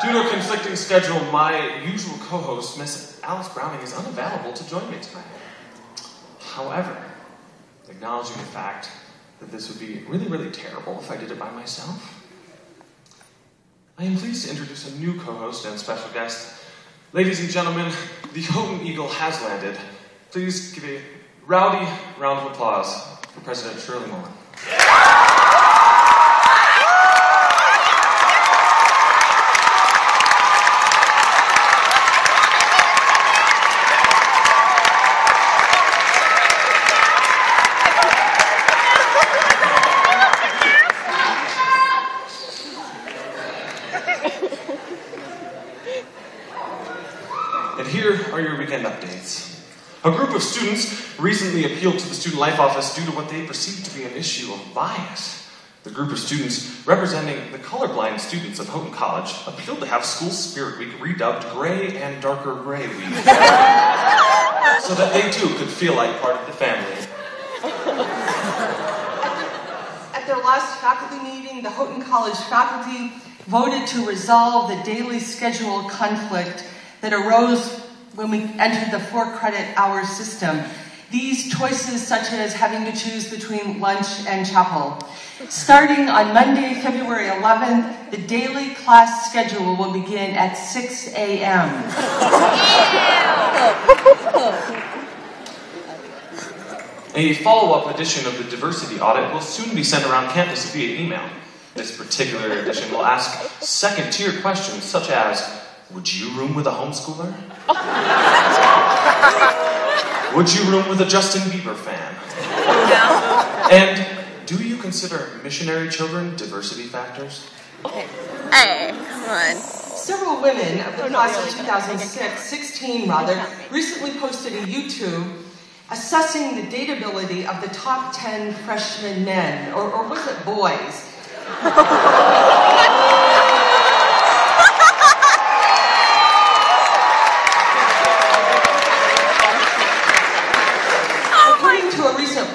Due to a conflicting schedule, my usual co-host, Miss Alice Browning, is unavailable to join me tonight. However, acknowledging the fact that this would be really, really terrible if I did it by myself, I am pleased to introduce a new co-host and special guest. Ladies and gentlemen, the Houghton Eagle has landed. Please give a rowdy round of applause for President Shirley Mullen. And here are your weekend updates. A group of students recently appealed to the Student Life Office due to what they perceived to be an issue of bias. The group of students representing the colorblind students of Houghton College appealed to have School Spirit Week redubbed Gray and Darker Gray Week so that they too could feel like part of the family. At their last faculty meeting, the Houghton College faculty voted to resolve the daily schedule conflict that arose when we entered the 4-credit hour system. These choices, such as having to choose between lunch and chapel. Starting on Monday, February 11th, the daily class schedule will begin at 6 a.m. A follow-up edition of the diversity audit will soon be sent around campus via email. This particular edition will ask second-tier questions such as, would you room with a homeschooler? Would you room with a Justin Bieber fan? No. And do you consider missionary children diversity factors? Hey, come on. Several women of the class of 2016 recently posted a YouTube assessing the dateability of the top 10 freshman men, or was it boys?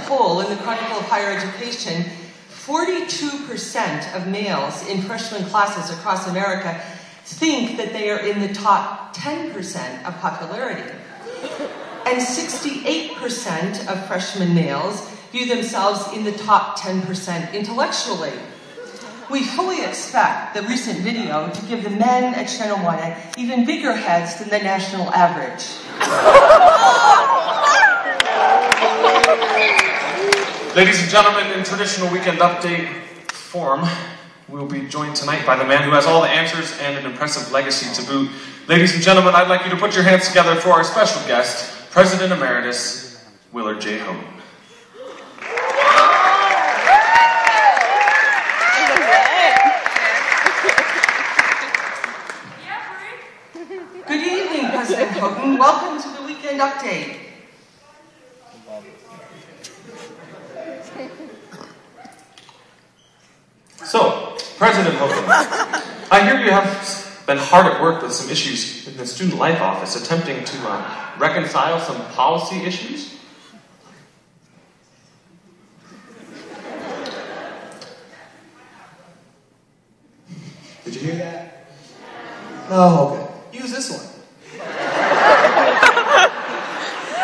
Poll in the Chronicle of Higher Education, 42% of males in freshman classes across America think that they are in the top 10% of popularity. And 68% of freshman males view themselves in the top 10% intellectually. We fully expect the recent video to give the men at Channel 1 even bigger heads than the national average. Ladies and gentlemen, in traditional weekend update form, we'll be joined tonight by the man who has all the answers and an impressive legacy to boot. Ladies and gentlemen, I'd like you to put your hands together for our special guest, President Emeritus Willard J. Houghton. Good evening, President Houghton. Welcome to the weekend update. So, President Houghton, I hear you have been hard at work with some issues in the Student Life Office, attempting to reconcile some policy issues. Did you hear that? Oh, okay. Use this one.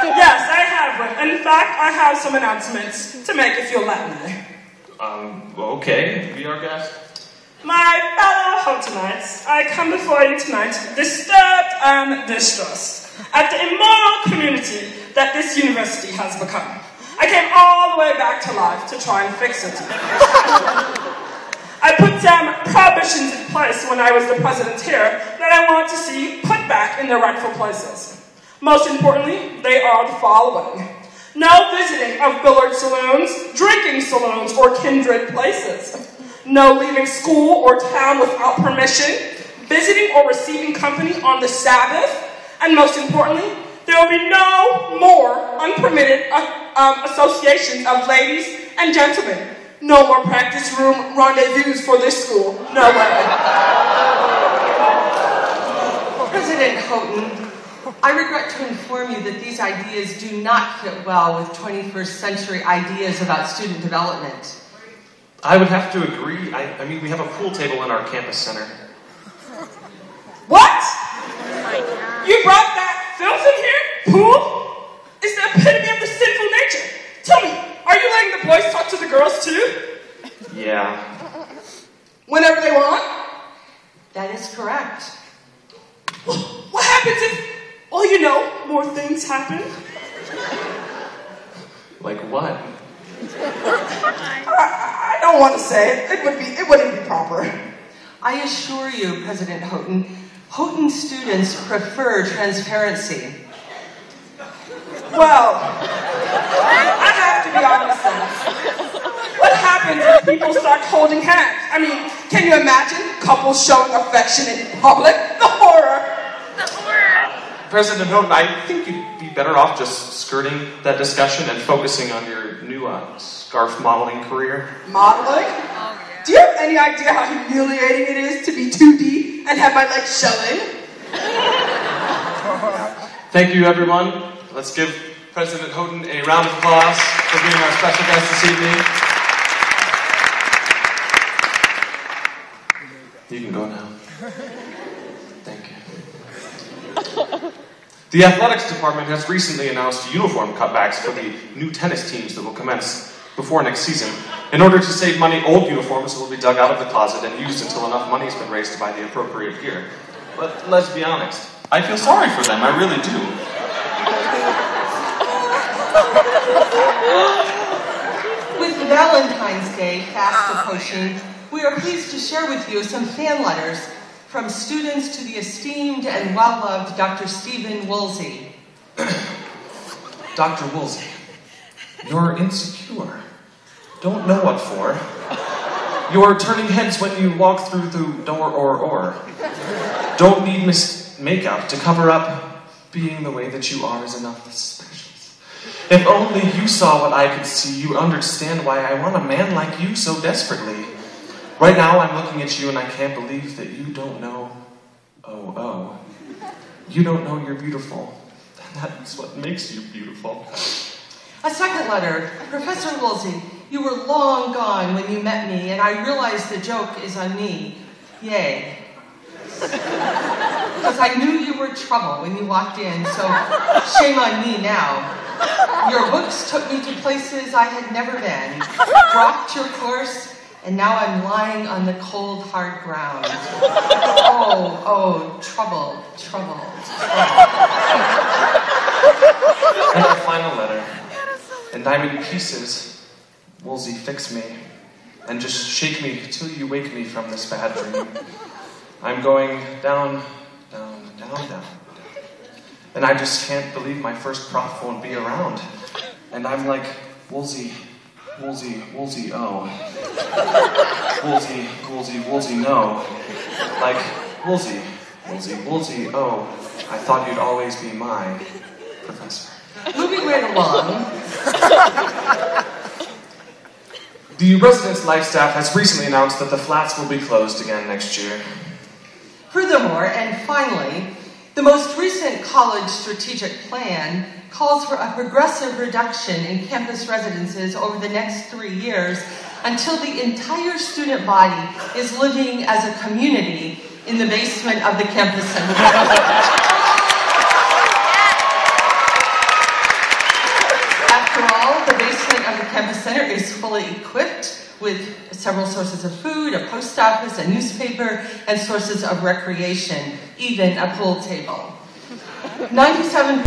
Yes, I have one. In fact, I have some announcements to make if you'll let me. Okay, be our guest. My fellow Houghtonites, I come before you tonight disturbed and distressed at the immoral community that this university has become. I came all the way back to life to try and fix it. I put some prohibitions in place when I was the president here that I want to see put back in their rightful places. Most importantly, they are the following. No visiting of billiard saloons, drinking saloons, or kindred places. No leaving school or town without permission, visiting or receiving company on the Sabbath, and most importantly, there will be no more unpermitted associations of ladies and gentlemen. No more practice room rendezvous for this school. No way. President Houghton, I regret to inform you that these ideas do not fit well with 21st century ideas about student development. I would have to agree. I mean, we have a pool table in our campus center. girls in here? Pool? It's the epitome of the sinful nature. Tell me, are you letting the boys talk to the girls too? Yeah. Whenever they want? That is correct. What happens if, well, you know, more things happen? Like what? I don't want to say it. It wouldn't be proper. I assure you, President Houghton, Houghton students prefer transparency. Well, I have to be honest then. What happens if people start holding hands? I mean, can you imagine couples showing affection in public? The horror! President Houghton, I think you'd be better off just skirting that discussion and focusing on your new scarf modeling career. Modeling? Do you have any idea how humiliating it is to be 2D and have my legs showing? Thank you, everyone. Let's give President Houghton a round of applause for being our special guest this evening. You can go now. Thank you. The athletics department has recently announced uniform cutbacks for the new tennis teams that will commence before next season. In order to save money, old uniforms will be dug out of the closet and used until enough money has been raised to buy the appropriate gear. But let's be honest, I feel sorry for them, I really do. With Valentine's Day fast approaching, we are pleased to share with you some fan letters from students to the esteemed and well-loved Dr. Stephen Woolsey. Dr. Woolsey, you're insecure. Don't know what for. You're turning heads when you walk through the door or. Don't need makeup to cover up being the way that you are is enough special. If only you saw what I could see, you'd understand why I want a man like you so desperately. Right now, I'm looking at you and I can't believe that you don't know. Oh. You don't know you're beautiful. And that's what makes you beautiful. A second letter. Professor Woolsey, you were long gone when you met me, and I realize the joke is on me. Yay. Because I knew you were trouble when you walked in, so shame on me now. Your books took me to places I had never been, dropped your course, and now I'm lying on the cold, hard ground. Oh, trouble. And a final letter. And I'm in pieces. Woolsey, fix me. And just shake me till you wake me from this bad dream. I'm going down. And I just can't believe my first prof won't be around. And I'm like, Woolsey, oh. Woolsey, no. Like, Woolsey, oh. I thought you'd always be my professor. Moving right along. The residence life staff has recently announced that the flats will be closed again next year. Furthermore, and finally, the most recent college strategic plan calls for a progressive reduction in campus residences over the next 3 years until the entire student body is living as a community in the basement of the campus center. After all, the basement of the campus center is fully equipped with several sources of food, a post office, a newspaper, and sources of recreation, even a pool table. 97%